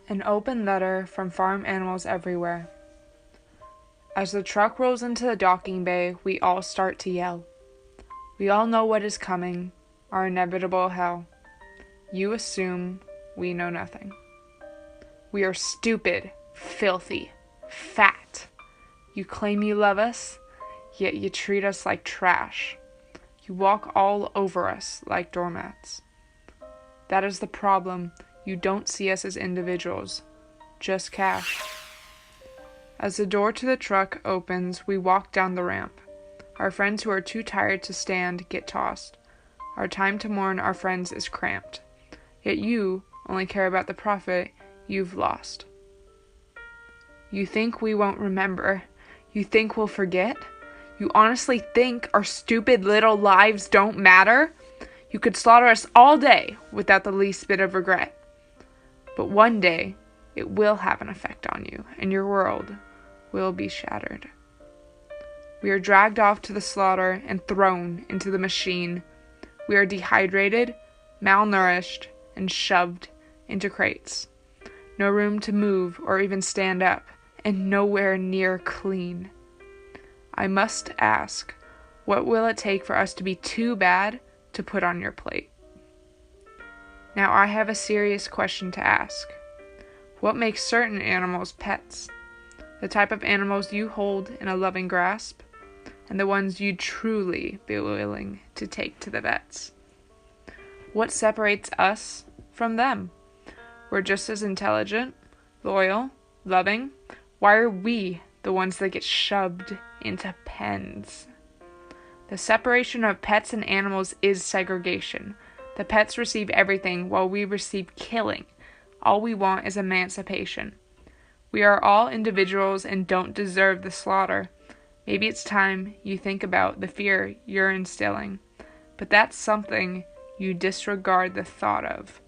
An open letter from farm animals everywhere. As the truck rolls into the docking bay, we all start to yell. We all know what is coming, our inevitable hell. You assume we know nothing. We are stupid, filthy, fat. You claim you love us, yet you treat us like trash. You walk all over us like doormats. That is the problem. You don't see us as individuals, just cash. As the door to the truck opens, we walk down the ramp. Our friends who are too tired to stand get tossed. Our time to mourn our friends is cramped. Yet you only care about the profit you've lost. You think we won't remember? You think we'll forget? You honestly think our stupid little lives don't matter? You could slaughter us all day without the least bit of regret. But one day, it will have an effect on you, and your world will be shattered. We are dragged off to the slaughter and thrown into the machine. We are dehydrated, malnourished, and shoved into crates. No room to move or even stand up, and nowhere near clean. I must ask, what will it take for us to be too bad to put on your plate? Now I have a serious question to ask. What makes certain animals pets? The type of animals you hold in a loving grasp, and the ones you'd truly be willing to take to the vets. What separates us from them? We're just as intelligent, loyal, loving. Why are we the ones that get shoved into pens? The separation of pets and animals is segregation. The pets receive everything while we receive killing. All we want is emancipation. We are all individuals and don't deserve the slaughter. Maybe it's time you think about the fear you're instilling, but that's something you disregard the thought of.